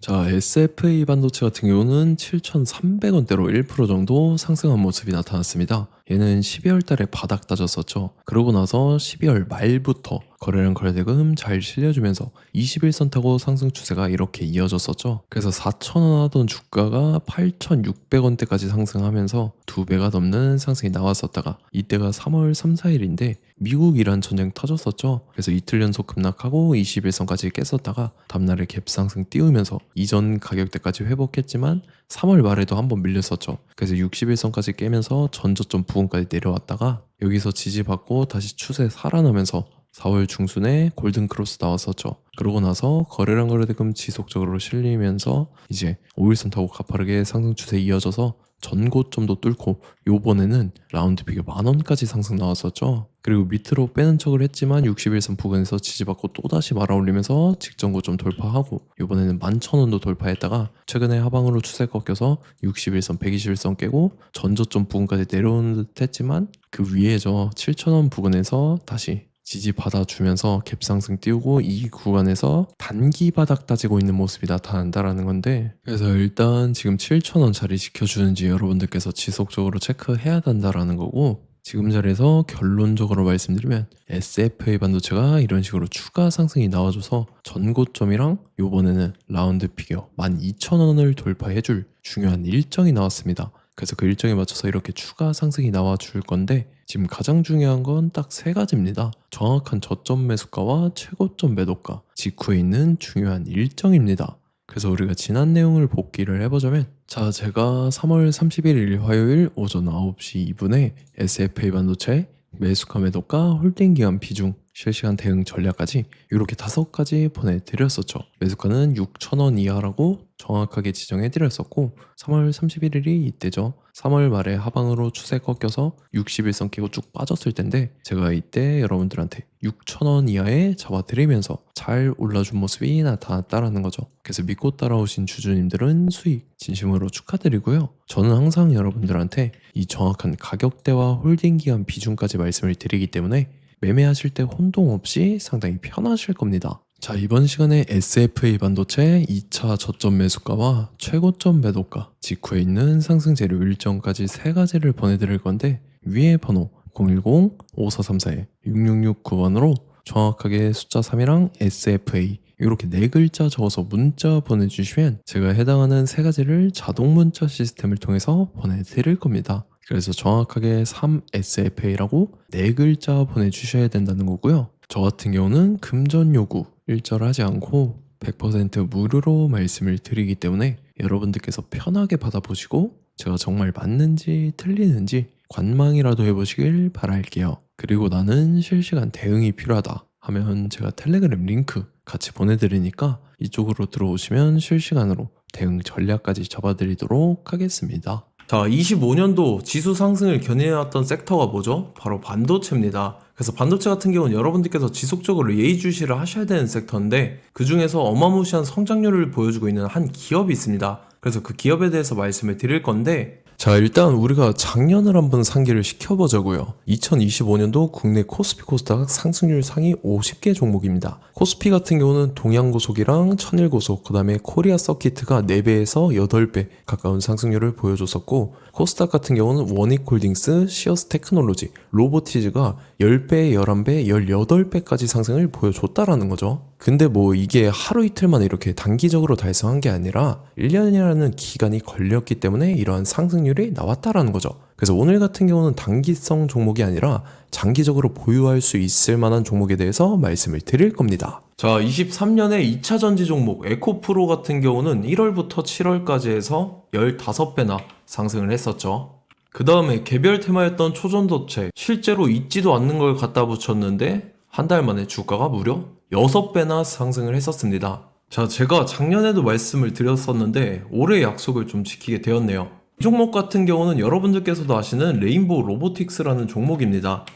자, SFA 반도체 같은 경우는 7,300원대로 1% 정도 상승한 모습이 나타났습니다. 얘는 12월 달에 바닥 다졌었죠. 그러고 나서 12월 말부터 거래량 거래대금 잘 실려주면서 21선 타고 상승 추세가 이렇게 이어졌었죠. 그래서 4,000원 하던 주가가 8,600원대까지 상승하면서 2배가 넘는 상승이 나왔었다가 이때가 3월 3, 4일인데 미국 이란 전쟁 터졌었죠. 그래서 이틀 연속 급락하고 21선까지 깼었다가 다음날에 갭상승 띄우면서 이전 가격대까지 회복했지만 3월 말에도 한번 밀렸었죠. 그래서 61선까지 깨면서 전저점 부근까지 내려왔다가 여기서 지지받고 다시 추세 살아나면서 4월 중순에 골든 크로스 나왔었죠. 그러고 나서 거래량 거래대금 지속적으로 실리면서 이제 5일선 타고 가파르게 상승 추세 이어져서 전고점도 뚫고 요번에는 라운드 피겨 10,000원까지 상승 나왔었죠. 그리고 밑으로 빼는 척을 했지만 61선 부근에서 지지받고 또다시 말아올리면서 직전 고점 돌파하고 요번에는 11,000원도 돌파했다가 최근에 하방으로 추세 꺾여서 61선, 121선 깨고 전저점 부근까지 내려오는 듯 했지만 그 위에죠. 7,000원 부근에서 다시 지지 받아주면서 갭상승 띄우고 이 구간에서 단기 바닥 따지고 있는 모습이 나타난다라는 건데, 그래서 일단 지금 7,000원 자리 지켜주는지 여러분들께서 지속적으로 체크해야 된다라는 거고, 지금 자리에서 결론적으로 말씀드리면 SFA 반도체가 이런 식으로 추가 상승이 나와줘서 전고점이랑 요번에는 라운드 피겨 12,000원을 돌파해줄 중요한 일정이 나왔습니다. 그래서 그 일정에 맞춰서 이렇게 추가 상승이 나와 줄 건데, 지금 가장 중요한 건 딱 세 가지입니다. 정확한 저점 매수가와 최고점 매도가, 직후에 있는 중요한 일정입니다. 그래서 우리가 지난 내용을 복기를 해보자면, 자, 제가 3월 31일 화요일 오전 9시 2분에 SFA 반도체 매수가 매도가 홀딩 기간 비중 실시간 대응 전략까지 이렇게 5가지 보내드렸었죠. 매수가는 6,000원 이하라고 정확하게 지정해드렸었고, 3월 31일이 이때죠. 3월 말에 하방으로 추세 꺾여서 61선 깨고 쭉 빠졌을 텐데, 제가 이때 여러분들한테 6,000원 이하에 잡아드리면서 잘 올라준 모습이 나타났다라는 거죠. 그래서 믿고 따라오신 주주님들은 수익 진심으로 축하드리고요. 저는 항상 여러분들한테 이 정확한 가격대와 홀딩 기간 비중까지 말씀을 드리기 때문에 매매하실 때 혼동 없이 상당히 편하실 겁니다. 자, 이번 시간에 SFA 반도체 2차 저점 매수가와 최고점 매도가, 직후에 있는 상승 재료 일정까지 3가지를 보내드릴 건데, 위에 번호 010-5434-6669번으로 정확하게 숫자 3이랑 SFA 이렇게 4글자 적어서 문자 보내주시면 제가 해당하는 3가지를 자동 문자 시스템을 통해서 보내드릴 겁니다. 그래서 정확하게 3SFA라고 4글자 보내주셔야 된다는 거고요. 저 같은 경우는 금전 요구 일절하지 않고 100% 무료로 말씀을 드리기 때문에 여러분들께서 편하게 받아보시고 제가 정말 맞는지 틀리는지 관망이라도 해보시길 바랄게요. 그리고 나는 실시간 대응이 필요하다 하면 제가 텔레그램 링크 같이 보내드리니까 이쪽으로 들어오시면 실시간으로 대응 전략까지 잡아드리도록 하겠습니다. 자, 25년도 지수 상승을 견인해왔던 섹터가 뭐죠? 바로 반도체입니다. 그래서 반도체 같은 경우는 여러분들께서 지속적으로 예의주시를 하셔야 되는 섹터인데, 그 중에서 어마무시한 성장률을 보여주고 있는 한 기업이 있습니다. 그래서 그 기업에 대해서 말씀을 드릴 건데, 자, 일단 우리가 작년을 한번 상기를 시켜보자고요. 2025년도 국내 코스피 코스닥 상승률 상위 50개 종목입니다. 코스피 같은 경우는 동양고속이랑 천일고속, 그 다음에 코리아 서키트가 4배에서 8배 가까운 상승률을 보여줬었고, 코스닥 같은 경우는 원익홀딩스, 시어스 테크놀로지, 로보티즈가 10배, 11배, 18배까지 상승을 보여줬다라는 거죠. 근데 뭐 이게 하루 이틀만 이렇게 단기적으로 달성한 게 아니라 1년이라는 기간이 걸렸기 때문에 이러한 상승률이 나왔다라는 거죠. 그래서 오늘 같은 경우는 단기성 종목이 아니라 장기적으로 보유할 수 있을 만한 종목에 대해서 말씀을 드릴 겁니다. 자, 23년에 2차 전지 종목 에코프로 같은 경우는 1월부터 7월까지 해서 15배나 상승을 했었죠. 그 다음에 개별 테마였던 초전도체, 실제로 있지도 않는 걸 갖다 붙였는데 한 달 만에 주가가 무려 6배나 상승을 했었습니다. 자, 제가 작년에도 말씀을 드렸었는데 올해 약속을 좀 지키게 되었네요. 이 종목 같은 경우는 여러분들께서도 아시는 레인보우 로보틱스라는 종목입니다.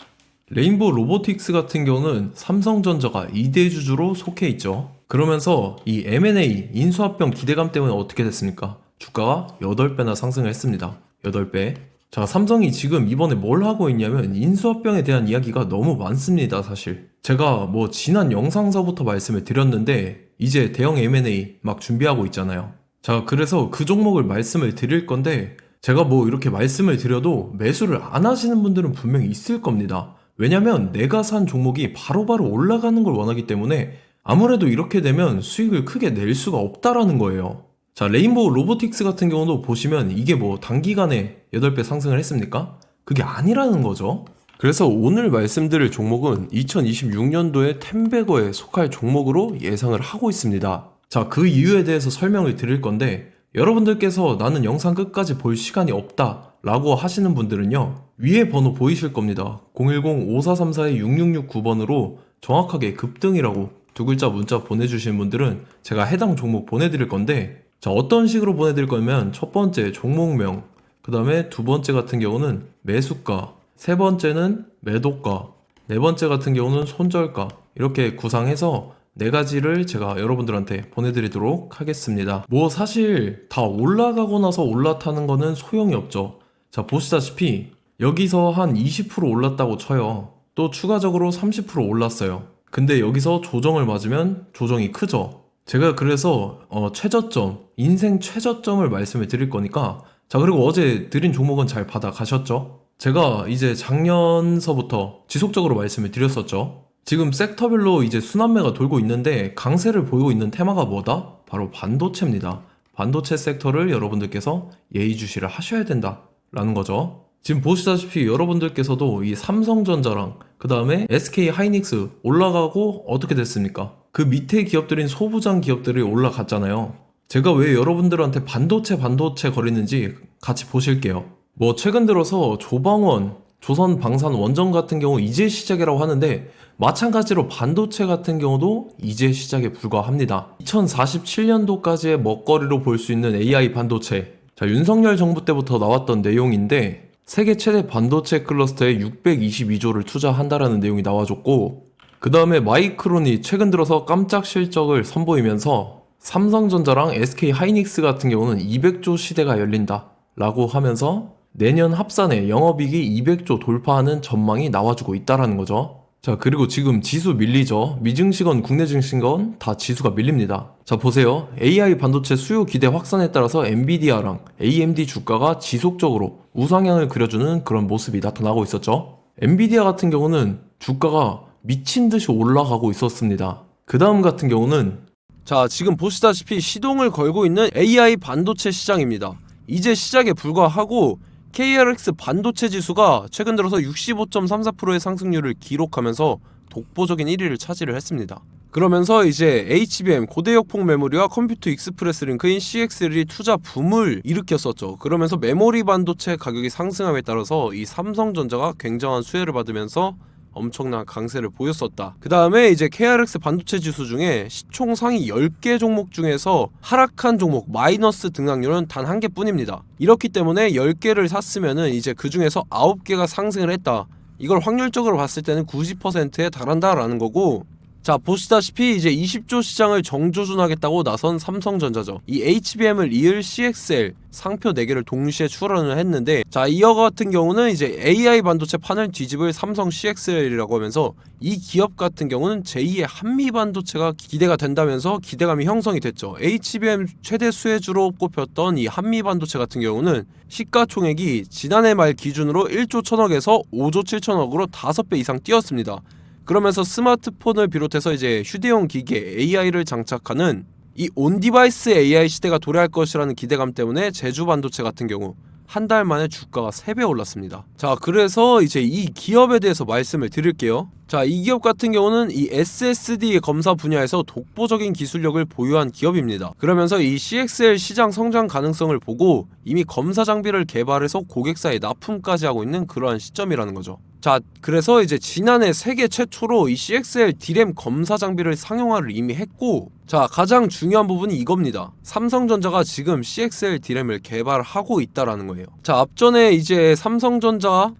레인보우 로보틱스 같은 경우는 삼성전자가 2대 주주로 속해 있죠. 그러면서 이 M&A 인수합병 기대감 때문에 어떻게 됐습니까? 주가가 8배나 상승을 했습니다. 8배. 자, 삼성이 지금 이번에 뭘 하고 있냐면 인수합병에 대한 이야기가 너무 많습니다, 사실. 제가 뭐 지난 영상서부터 말씀을 드렸는데 이제 대형 M&A 막 준비하고 있잖아요. 자, 그래서 그 종목을 말씀을 드릴 건데 제가 뭐 이렇게 말씀을 드려도 매수를 안 하시는 분들은 분명히 있을 겁니다. 왜냐면 내가 산 종목이 바로바로 올라가는 걸 원하기 때문에 아무래도 이렇게 되면 수익을 크게 낼 수가 없다라는 거예요. 자, 레인보우 로보틱스 같은 경우도 보시면 이게 뭐 단기간에 8배 상승을 했습니까? 그게 아니라는 거죠. 그래서 오늘 말씀드릴 종목은 2026년도에 템베거에 속할 종목으로 예상을 하고 있습니다. 자, 그 이유에 대해서 설명을 드릴 건데 여러분들께서 나는 영상 끝까지 볼 시간이 없다 라고 하시는 분들은요, 위에 번호 보이실 겁니다. 010-5434-6669번으로 정확하게 급등이라고 두 글자 문자 보내주시는 분들은 제가 해당 종목 보내드릴 건데, 자, 어떤 식으로 보내드릴 거냐면 첫 번째 종목명, 그 다음에 두 번째 같은 경우는 매수가, 세 번째는 매도가, 네 번째 같은 경우는 손절가, 이렇게 구상해서 네 가지를 제가 여러분들한테 보내드리도록 하겠습니다. 뭐 사실 다 올라가고 나서 올라타는 거는 소용이 없죠. 자, 보시다시피 여기서 한 20% 올랐다고 쳐요. 또 추가적으로 30% 올랐어요. 근데 여기서 조정을 맞으면 조정이 크죠. 제가 그래서 최저점, 인생 최저점을 말씀을 드릴 거니까, 자, 그리고 어제 드린 종목은 잘 받아가셨죠? 제가 이제 작년서부터 지속적으로 말씀을 드렸었죠. 지금 섹터별로 이제 순환매가 돌고 있는데 강세를 보이고 있는 테마가 뭐다? 바로 반도체입니다. 반도체 섹터를 여러분들께서 예의주시를 하셔야 된다라는 거죠. 지금 보시다시피 여러분들께서도 이 삼성전자랑 그 다음에 SK 하이닉스 올라가고 어떻게 됐습니까? 그 밑에 기업들인 소부장 기업들이 올라갔잖아요. 제가 왜 여러분들한테 반도체 거리는지 같이 보실게요. 뭐 최근 들어서 조방원, 조선방산 원전 같은 경우 이제 시작이라고 하는데 마찬가지로 반도체 같은 경우도 이제 시작에 불과합니다. 2047년도까지의 먹거리로 볼 수 있는 AI 반도체. 자, 윤석열 정부 때부터 나왔던 내용인데 세계 최대 반도체 클러스터에 622조를 투자한다라는 내용이 나와줬고, 그 다음에 마이크론이 최근 들어서 깜짝 실적을 선보이면서 삼성전자랑 SK 하이닉스 같은 경우는 200조 시대가 열린다 라고 하면서 내년 합산에 영업이익이 200조 돌파하는 전망이 나와주고 있다라는 거죠. 자, 그리고 지금 지수 밀리죠. 미증시건 국내 증시건 다 지수가 밀립니다. 자, 보세요. AI 반도체 수요 기대 확산에 따라서 엔비디아랑 AMD 주가가 지속적으로 우상향을 그려주는 그런 모습이 나타나고 있었죠. 엔비디아 같은 경우는 주가가 미친 듯이 올라가고 있었습니다. 그 다음 같은 경우는, 자, 지금 보시다시피 시동을 걸고 있는 AI 반도체 시장입니다. 이제 시작에 불과하고 KRX 반도체 지수가 최근 들어서 65.34%의 상승률을 기록하면서 독보적인 1위를 차지를 했습니다. 그러면서 이제 HBM 고대역폭 메모리와 컴퓨터 익스프레스 링크인 CXL이 투자 붐을 일으켰었죠. 그러면서 메모리 반도체 가격이 상승함에 따라서 이 삼성전자가 굉장한 수혜를 받으면서 엄청난 강세를 보였었다. 그 다음에 이제 KRX 반도체 지수 중에 시총 상위 10개 종목 중에서 하락한 종목 마이너스 등락률은 단 1개뿐입니다. 이렇기 때문에 10개를 샀으면은 이제 그 중에서 9개가 상승을 했다. 이걸 확률적으로 봤을 때는 90%에 달한다라는 거고, 자, 보시다시피 이제 20조 시장을 정조준하겠다고 나선 삼성전자죠. 이 HBM을 이을 CXL 상표 4개를 동시에 출원을 했는데, 자, 이어 같은 경우는 이제 AI 반도체 판을 뒤집을 삼성 CXL이라고 하면서 이 기업 같은 경우는 제2의 한미 반도체가 기대가 된다면서 기대감이 형성이 됐죠. HBM 최대 수혜주로 꼽혔던 이 한미 반도체 같은 경우는 시가총액이 지난해 말 기준으로 1조 1000억에서 5조 7천억으로 5배 이상 뛰었습니다. 그러면서 스마트폰을 비롯해서 이제 휴대용 기기에 AI를 장착하는 이 온디바이스 AI 시대가 도래할 것이라는 기대감 때문에 제주 반도체 같은 경우 한 달 만에 주가가 3배 올랐습니다. 자, 그래서 이제 이 기업에 대해서 말씀을 드릴게요. 자, 이 기업 같은 경우는 이 SSD 검사 분야에서 독보적인 기술력을 보유한 기업입니다. 그러면서 이 CXL 시장 성장 가능성을 보고 이미 검사 장비를 개발해서 고객사에 납품까지 하고 있는 그러한 시점이라는 거죠. 자, 그래서 이제 지난해 세계 최초로 이 CXL D램 검사 장비를 상용화를 이미 했고, 자, 가장 중요한 부분이 이겁니다. 삼성전자가 지금 CXL D램을 개발하고 있다라는 거예요. 자, 앞전에 이제 삼성전자가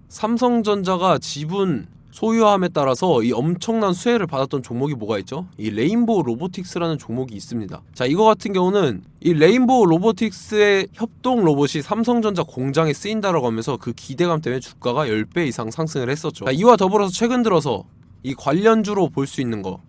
지분 소유함에 따라서 이 엄청난 수혜를 받았던 종목이 뭐가 있죠? 이 레인보우 로보틱스라는 종목이 있습니다. 자, 이거 같은 경우는 이 레인보우 로보틱스의 협동 로봇이 삼성전자 공장에 쓰인다라고 하면서 그 기대감 때문에 주가가 10배 이상 상승을 했었죠. 자, 이와 더불어서 최근 들어서 이 관련주로 볼 수 있는 거,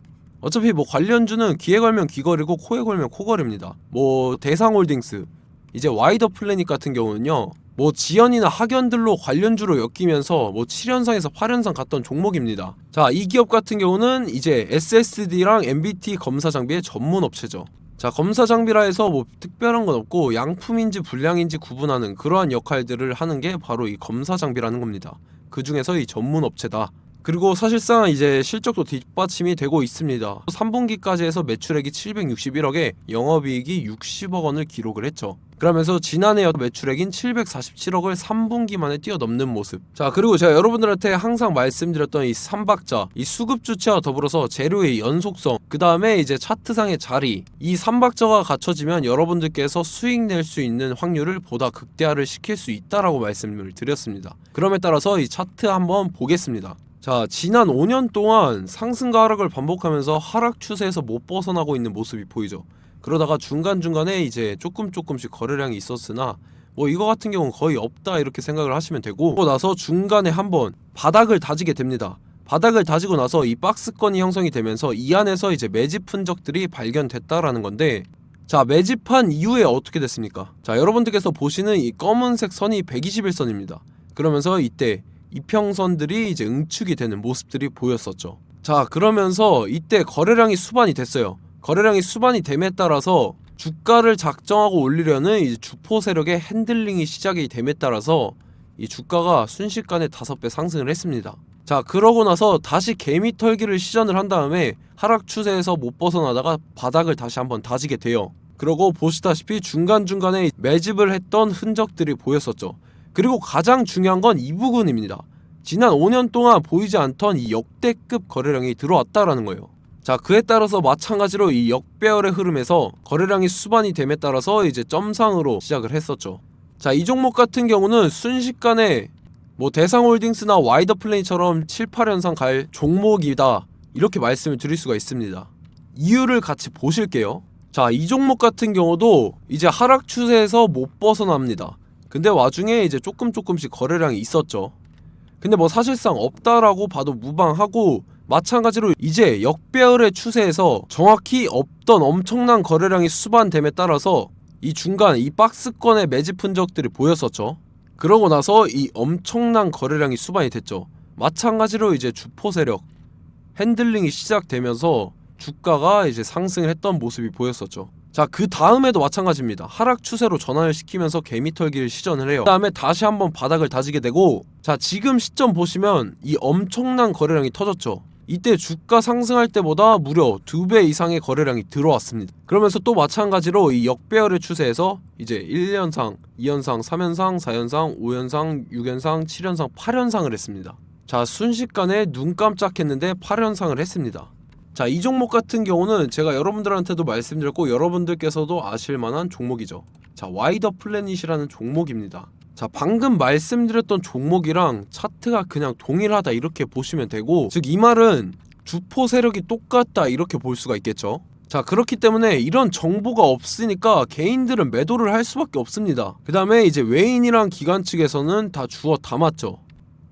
어차피 뭐 관련주는 귀에 걸면 귀걸이고 코에 걸면 코걸이입니다. 뭐 대상홀딩스, 이제 와이더 플래닛 같은 경우는요, 뭐 지연이나 학연들로 관련주로 엮이면서 뭐 7연상에서 8연상 갔던 종목입니다. 자, 이 기업 같은 경우는 이제 SSD랑 MBT 검사 장비의 전문 업체죠. 자, 검사 장비라 해서 뭐 특별한 건 없고 양품인지 불량인지 구분하는 그러한 역할들을 하는 게 바로 이 검사 장비라는 겁니다. 그 중에서 이 전문 업체다. 그리고 사실상 이제 실적도 뒷받침이 되고 있습니다. 3분기까지 해서 매출액이 761억에 영업이익이 60억 원을 기록을 했죠. 그러면서 지난해 매출액인 747억을 3분기 만에 뛰어넘는 모습. 자, 그리고 제가 여러분들한테 항상 말씀드렸던 이 3박자, 이 수급 주체와 더불어서 재료의 연속성, 그 다음에 이제 차트상의 자리, 이 3박자가 갖춰지면 여러분들께서 수익 낼 수 있는 확률을 보다 극대화를 시킬 수 있다라고 말씀을 드렸습니다. 그럼에 따라서 이 차트 한번 보겠습니다. 자, 지난 5년 동안 상승과 하락을 반복하면서 하락 추세에서 못 벗어나고 있는 모습이 보이죠. 그러다가 중간중간에 이제 조금씩 거래량이 있었으나 뭐 이거 같은 경우는 거의 없다 이렇게 생각을 하시면 되고, 그러고 나서 중간에 한번 바닥을 다지게 됩니다. 바닥을 다지고 나서 이 박스권이 형성이 되면서 이 안에서 이제 매집 흔적들이 발견됐다라는 건데, 자, 매집한 이후에 어떻게 됐습니까? 자, 여러분들께서 보시는 이 검은색 선이 121선입니다. 그러면서 이때 이평선들이 이제 응축이 되는 모습들이 보였었죠. 자, 그러면서 이때 거래량이 수반이 됐어요. 거래량이 수반이 됨에 따라서 주가를 작정하고 올리려는 이제 주포 세력의 핸들링이 시작이 됨에 따라서 이 주가가 순식간에 5배 상승을 했습니다. 자, 그러고 나서 다시 개미 털기를 시전을 한 다음에 하락 추세에서 못 벗어나다가 바닥을 다시 한번 다지게 돼요. 그러고 보시다시피 중간중간에 매집을 했던 흔적들이 보였었죠. 그리고 가장 중요한 건 이 부분입니다. 지난 5년 동안 보이지 않던 이 역대급 거래량이 들어왔다라는 거예요. 자, 그에 따라서 마찬가지로 이 역배열의 흐름에서 거래량이 수반이 됨에 따라서 이제 점상으로 시작을 했었죠. 자, 이 종목 같은 경우는 순식간에 뭐 대상홀딩스나 와이더 플레이처럼 7, 8연상 갈 종목이다 이렇게 말씀을 드릴 수가 있습니다. 이유를 같이 보실게요. 자, 이 종목 같은 경우도 이제 하락 추세에서 못 벗어납니다. 근데 와중에 이제 조금씩 거래량이 있었죠. 근데 뭐 사실상 없다라고 봐도 무방하고, 마찬가지로 이제 역배열의 추세에서 정확히 없던 엄청난 거래량이 수반됨에 따라서 이 중간 이 박스권의 매집 흔적들이 보였었죠. 그러고 나서 이 엄청난 거래량이 수반이 됐죠. 마찬가지로 이제 주포 세력 핸들링이 시작되면서 주가가 이제 상승을 했던 모습이 보였었죠. 자, 그 다음에도 마찬가지입니다. 하락 추세로 전환을 시키면서 개미털기를 시전을 해요. 그 다음에 다시 한번 바닥을 다지게 되고, 자, 지금 시점 보시면 이 엄청난 거래량이 터졌죠. 이때 주가 상승할 때보다 무려 2배 이상의 거래량이 들어왔습니다. 그러면서 또 마찬가지로 이 역배열의 추세에서 이제 1연상, 2연상, 3연상, 4연상, 5연상, 6연상, 7연상, 8연상을 했습니다. 자, 순식간에 눈 깜짝했는데 8연상을 했습니다. 자, 이 종목 같은 경우는 제가 여러분들한테도 말씀드렸고 여러분들께서도 아실만한 종목이죠. 자, 와이더 플래닛이라는 종목입니다. 자, 방금 말씀드렸던 종목이랑 차트가 그냥 동일하다 이렇게 보시면 되고, 즉 이 말은 주포 세력이 똑같다 이렇게 볼 수가 있겠죠. 자, 그렇기 때문에 이런 정보가 없으니까 개인들은 매도를 할 수밖에 없습니다. 그 다음에 이제 외인이랑 기관 측에서는 다 주워 담았죠.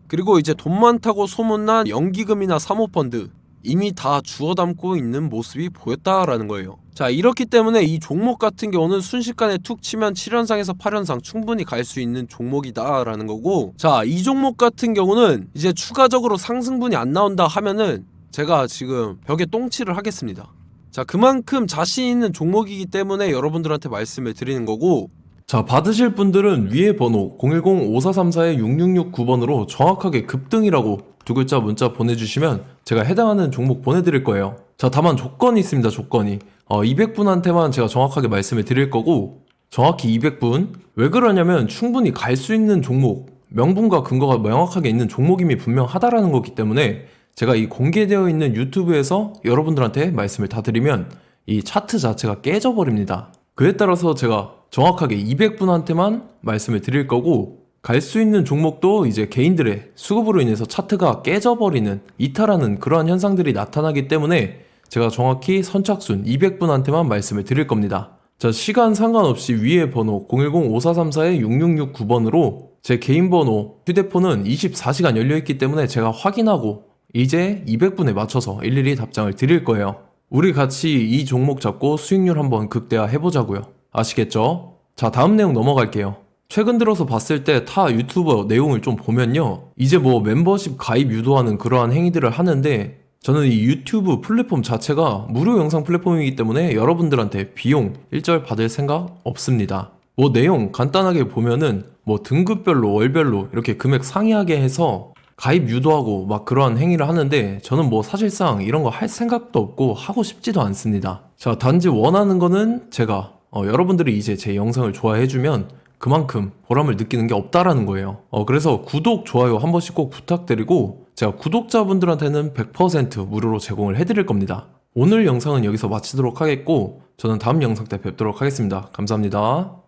그리고 이제 돈 많다고 소문난 연기금이나 사모펀드 이미 다 주워 담고 있는 모습이 보였다라는 거예요. 자, 이렇기 때문에 이 종목 같은 경우는 순식간에 툭 치면 7연상에서 8연상 충분히 갈 수 있는 종목이다라는 거고, 자, 이 종목 같은 경우는 이제 추가적으로 상승분이 안 나온다 하면은 제가 지금 벽에 똥칠을 하겠습니다. 자, 그만큼 자신 있는 종목이기 때문에 여러분들한테 말씀을 드리는 거고, 자, 받으실 분들은 위에 번호 010-5434-6669번으로 정확하게 급등이라고 두 글자 문자 보내주시면 제가 해당하는 종목 보내드릴 거예요. 자, 다만 조건이 있습니다. 조건이 200분한테만 제가 정확하게 말씀을 드릴 거고, 정확히 200분. 왜 그러냐면 충분히 갈 수 있는 종목, 명분과 근거가 명확하게 있는 종목임이 분명하다라는 거기 때문에 제가 이 공개되어 있는 유튜브에서 여러분들한테 말씀을 다 드리면 이 차트 자체가 깨져버립니다. 그에 따라서 제가 정확하게 200분한테만 말씀을 드릴 거고, 갈 수 있는 종목도 이제 개인들의 수급으로 인해서 차트가 깨져버리는, 이탈하는 그러한 현상들이 나타나기 때문에 제가 정확히 선착순 200분한테만 말씀을 드릴 겁니다. 자, 시간 상관없이 위에 번호 010-5434-6669번으로 제 개인 번호, 휴대폰은 24시간 열려있기 때문에 제가 확인하고 이제 200분에 맞춰서 일일이 답장을 드릴 거예요. 우리 같이 이 종목 잡고 수익률 한번 극대화 해보자고요. 아시겠죠? 자, 다음 내용 넘어갈게요. 최근 들어서 봤을 때 타 유튜버 내용을 좀 보면요. 이제 뭐 멤버십 가입 유도하는 그러한 행위들을 하는데 저는 이 유튜브 플랫폼 자체가 무료 영상 플랫폼이기 때문에 여러분들한테 비용 일절 받을 생각 없습니다. 뭐 내용 간단하게 보면은 뭐 등급별로 월별로 이렇게 금액 상이하게 해서 가입 유도하고 막 그러한 행위를 하는데 저는 뭐 사실상 이런 거 할 생각도 없고 하고 싶지도 않습니다. 자, 단지 원하는 거는 제가 여러분들이 이제 제 영상을 좋아해주면 그만큼 보람을 느끼는 게 없다라는 거예요. 그래서 구독, 좋아요 한 번씩 꼭 부탁드리고 제가 구독자분들한테는 100% 무료로 제공을 해드릴 겁니다. 오늘 영상은 여기서 마치도록 하겠고 저는 다음 영상 때 뵙도록 하겠습니다. 감사합니다.